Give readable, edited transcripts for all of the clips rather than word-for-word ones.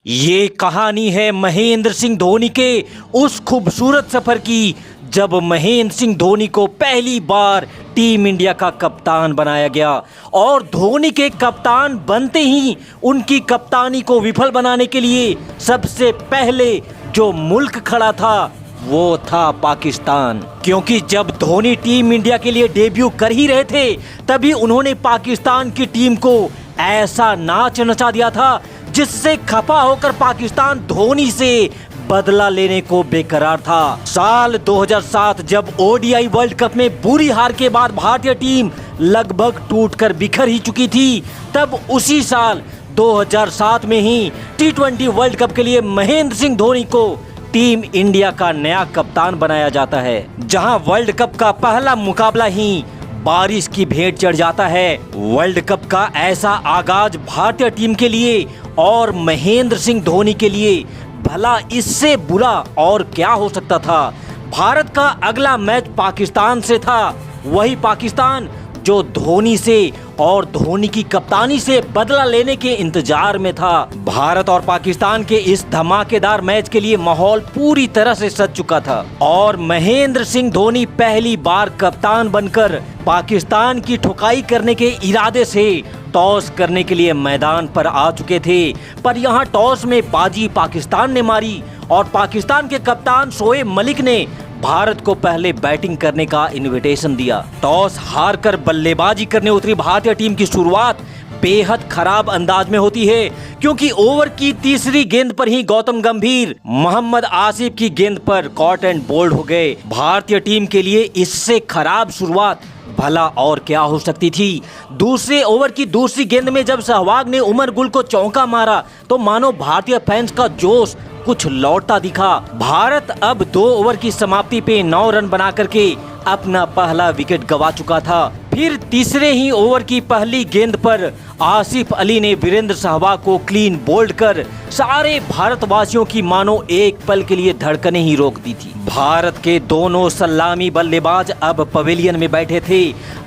ये कहानी है महेंद्र सिंह धोनी के उस खूबसूरत सफर की जब महेंद्र सिंह धोनी को पहली बार टीम इंडिया का कप्तान बनाया गया और धोनी के कप्तान बनते ही उनकी कप्तानी को विफल बनाने के लिए सबसे पहले जो मुल्क खड़ा था वो था पाकिस्तान। क्योंकि जब धोनी टीम इंडिया के लिए डेब्यू कर ही रहे थे तभी उन्होंने पाकिस्तान की टीम को ऐसा नाच नचा दिया था जिससे खपा होकर पाकिस्तान धोनी से बदला लेने को बेकरार था। साल 2007 जब ओडीआई वर्ल्ड कप में बुरी हार के बाद भारतीय टीम लगभग टूटकर बिखर ही चुकी थी, तब उसी साल 2007 में ही टी20 वर्ल्ड कप के लिए महेंद्र सिंह धोनी को टीम इंडिया का नया कप्तान बनाया जाता है। जहां वर्ल्ड कप का पहला मुकाबला ही बारिश की भेंट चढ़ जाता है। वर्ल्ड कप का ऐसा आगाज भारतीय टीम के लिए और महेंद्र सिंह धोनी के लिए भला इससे बुरा और क्या हो सकता था। भारत का अगला मैच पाकिस्तान से था, वही पाकिस्तान जो धोनी से और धोनी की कप्तानी से बदला लेने के इंतजार में था। भारत और पाकिस्तान के इस धमाकेदार मैच के लिए माहौल पूरी तरह से सज चुका था और महेंद्र सिंह धोनी पहली बार कप्तान बनकर पाकिस्तान की ठुकाई करने के इरादे से टॉस करने के लिए मैदान पर आ चुके थे। पर यहाँ टॉस में बाजी पाकिस्तान ने मारी और पाकिस्तान के कप्तान शोएब मलिक ने भारत को पहले बैटिंग करने का इनविटेशन दिया। टॉस हारकर बल्लेबाजी करने उतरी भारतीय टीम की शुरुआत बेहद खराब अंदाज में होती है, क्योंकि ओवर की तीसरी गेंद पर ही गौतम गंभीर मोहम्मद आसिफ की गेंद पर कॉट एंड बोल्ड हो गए। भारतीय टीम के लिए इससे खराब शुरुआत भला और क्या हो सकती थी। दूसरे ओवर की दूसरी गेंद में जब सहवाग ने उमर गुल को चौका मारा तो मानो भारतीय फैंस का जोश कुछ लौटता दिखा। भारत अब 2 ओवर की समाप्ति पे 9 रन बना करके अपना पहला विकेट गंवा चुका था। फिर तीसरे ही ओवर की पहली गेंद पर आसिफ अली ने वीरेंद्र सहवाग को क्लीन बोल्ड कर सारे भारतवासियों की मानो एक पल के लिए धड़कनें ही रोक दी थी। भारत के दोनों सलामी बल्लेबाज अब पवेलियन में बैठे थे।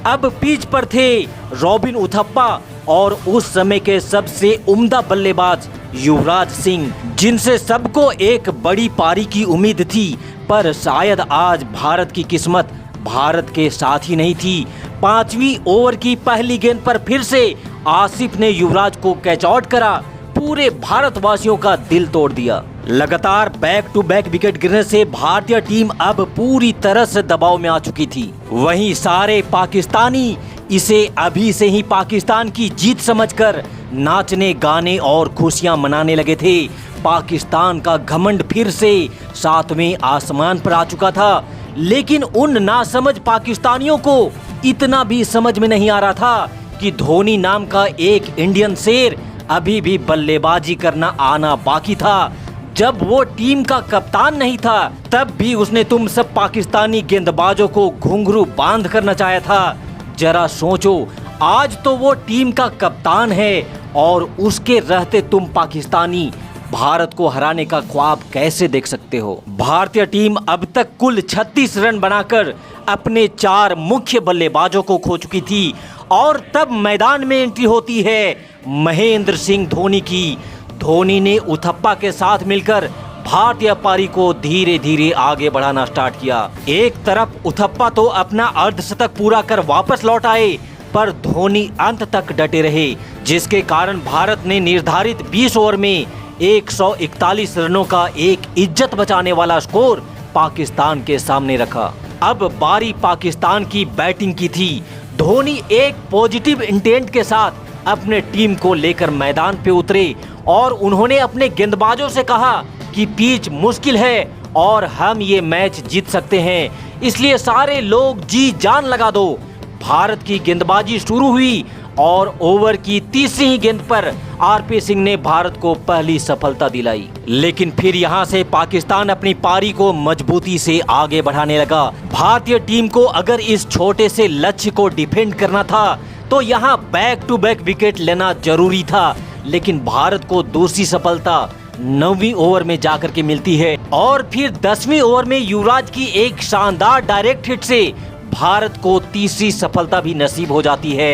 अब पिच पर थे रॉबिन उथप्पा और उस समय के सबसे उम्दा बल्लेबाज युवराज सिंह, जिनसे सबको एक बड़ी पारी की उम्मीद थी। पर शायद आज भारत की किस्मत भारत के साथ ही नहीं थी। 5वीं ओवर की पहली गेंद पर फिर से आसिफ ने युवराज को कैच आउट करा, पूरे भारतवासियों का दिल तोड़ दिया। लगातार बैक टू बैक विकेट गिरने से भारतीय टीम अब पूरी तरह से दबाव में आ चुकी थी। वहीं सारे पाकिस्तानी इसे अभी से ही पाकिस्तान की जीत समझकर नाचने गाने और खुशियां मनाने लगे थे। पाकिस्तान का घमंड फिर से 7वें आसमान पर आ चुका था, लेकिन उन नासमझ पाकिस्तानियों को इतना भी समझ में नहीं आ रहा था कि धोनी नाम का एक इंडियन शेर अभी भी बल्लेबाजी करना आना बाकी था। जब वो टीम का कप्तान नहीं था तब भी उसने तुम सब पाकिस्तानी गेंदबाजों को घुंघरू बांध कर नचाया था। जरा सोचो, आज तो वो टीम का कप्तान है और उसके रहते तुम पाकिस्तानी भारत को हराने का ख्वाब कैसे देख सकते हो। भारतीय टीम अब तक कुल 36 रन बनाकर अपने 4 मुख्य बल्लेबाजों को खो चुकी थी और तब मैदान में एंट्री होती है महेंद्र सिंह धोनी की। धोनी ने उथप्पा के साथ मिलकर भारतीय पारी को धीरे धीरे आगे बढ़ाना स्टार्ट किया। एक तरफ उथप्पा तो अपना अर्धशतक पूरा कर वापस लौट आए, पर धोनी अंत तक डटे रहे, जिसके कारण भारत ने निर्धारित 20 ओवर में 141 रनों का एक इज्जत बचाने वाला स्कोर पाकिस्तान के सामने रखा। अब बारी पाकिस्तान की बैटिंग की थी। धोनी एक पॉजिटिव इंटेंट के साथ अपने टीम को लेकर मैदान पे उतरे और उन्होंने अपने गेंदबाजों से कहा कि पिच मुश्किल है और हम ये मैच जीत सकते हैं, इसलिए सारे लोग जी जान लगा दो। भारत की गेंदबाजी शुरू हुई और ओवर की तीसरी ही गेंद पर आरपी सिंह ने भारत को पहली सफलता दिलाई। लेकिन फिर यहां से पाकिस्तान अपनी पारी को मजबूती से आगे बढ़ाने लगा। भारतीय टीम को अगर इस छोटे से लक्ष्य को डिफेंड करना था तो यहां बैक टू बैक विकेट लेना जरूरी था, लेकिन भारत को दूसरी सफलता 9वीं ओवर में जाकर के मिलती है और फिर 10वीं ओवर में युवराज की एक शानदार डायरेक्ट हिट से भारत को तीसरी सफलता भी नसीब हो जाती है।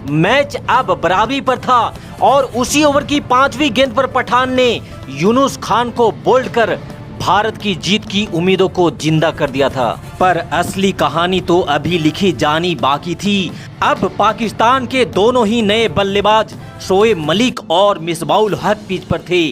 मैच अब बराबरी पर था और उसी ओवर की 5वीं गेंद पर पठान ने यूनुस खान को बोल्ड कर भारत की जीत की उम्मीदों को जिंदा कर दिया था। पर असली कहानी तो अभी लिखी जानी बाकी थी। अब पाकिस्तान के दोनों ही नए बल्लेबाज शोएब मलिक और मिसबाउल हक पिच पर थे।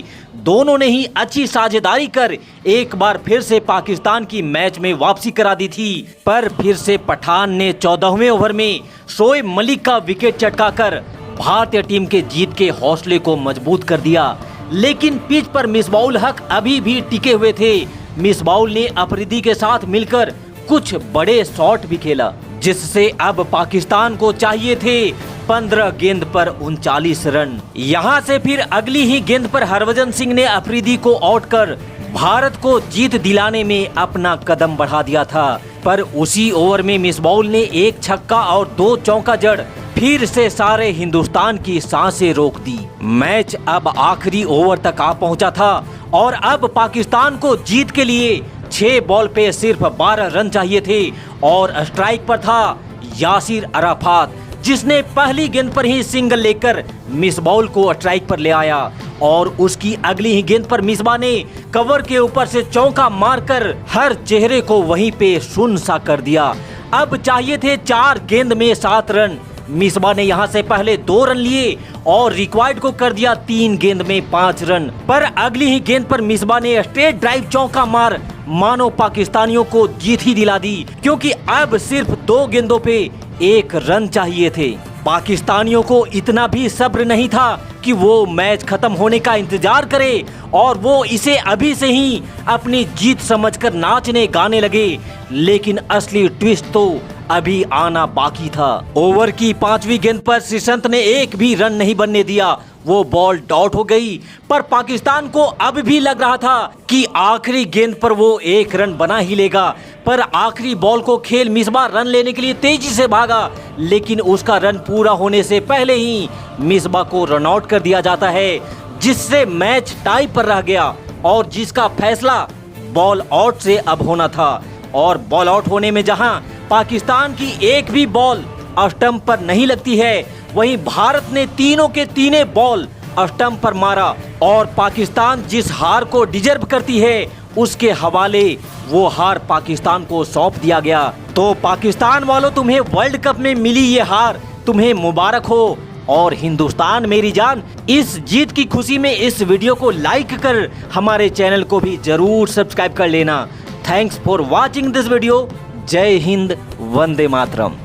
दोनों ने ही अच्छी साझेदारी कर एक बार फिर से पाकिस्तान की मैच में वापसी करा दी थी। पर फिर से पठान ने 14वें ओवर में शोएब मलिक का विकेट चटकाकर भारतीय टीम के जीत के हौसले को मजबूत कर दिया। लेकिन पिच पर मिसबाउल हक अभी भी टिके हुए थे। मिसबाउल ने अफरीदी के साथ मिलकर कुछ बड़े शॉट भी खेला, जिससे अब पाकिस्तान को चाहिए थे 15 गेंद पर 39 रन। यहाँ से फिर अगली ही गेंद पर हरभजन सिंह ने अफरीदी को आउट कर भारत को जीत दिलाने में अपना कदम बढ़ा दिया था। पर उसी ओवर में मिसबाउल ने एक छक्का और 2 चौका जड़ फिर से सारे हिंदुस्तान की सांसें रोक दी। मैच अब आखिरी ओवर तक आ पहुंचा था और अब पाकिस्तान को जीत के लिए 6 बॉल पे सिर्फ 12 रन चाहिए थे और स्ट्राइक पर था यासिर अराफात, जिसने पहली गेंद पर ही सिंगल लेकर मिसबाउल को स्ट्राइक पर ले आया और उसकी अगली ही गेंद पर मिसबा ने कवर के ऊपर से चौका मारकर हर चेहरे को वहीं पे सुन्न सा कर दिया। अब चाहिए थे 4 गेंद में 7 रन। मिसबा ने यहां से पहले 2 रन लिए और रिक्वायर्ड को कर दिया 3 गेंद में 5 रन। पर अगली ही गेंद पर मिसबा ने स्ट्रेट ड्राइव चौका मार मानो पाकिस्तानियों को जीत ही दिला दी, क्योंकि अब सिर्फ 2 गेंदों पे 1 रन चाहिए थे। पाकिस्तानियों को इतना भी सब्र नहीं था कि वो मैच खत्म होने का इंतजार करे और वो इसे अभी से ही अपनी जीत समझकर नाचने गाने लगे। लेकिन असली ट्विस्ट तो अभी आना बाकी था। ओवर की 5वीं गेंद पर श्रीसंत ने एक भी रन नहीं बनने दिया। वो बॉल डॉट हो गई। पर पाकिस्तान को अब भी लग रहा था कि आखिरी गेंद पर वो 1 रन बना ही लेगा। पर आखिरी बॉल को खेल मिसबा रन लेने के लिए तेजी से भागा, लेकिन उसका रन पूरा होने से पहले ही मिसबा को रन आउट कर दिया जाता है, जिससे मैच टाई पर रह गया और जिसका फैसला बॉल आउट से अब होना था। और बॉल आउट होने में जहां पाकिस्तान की एक भी बॉल स्टंप पर नहीं लगती है, वहीं भारत ने तीनों के तीनों बॉल स्टंप पर मारा और पाकिस्तान जिस हार को डिजर्व करती है उसके हवाले वो हार पाकिस्तान को सौंप दिया गया। तो पाकिस्तान वालों, तुम्हें वर्ल्ड कप में मिली ये हार तुम्हें मुबारक हो। और हिंदुस्तान मेरी जान, इस जीत की खुशी में इस वीडियो को लाइक कर हमारे चैनल को भी जरूर सब्सक्राइब कर लेना। Thanks for watching this video. जय हिंद, वंदे मातरम।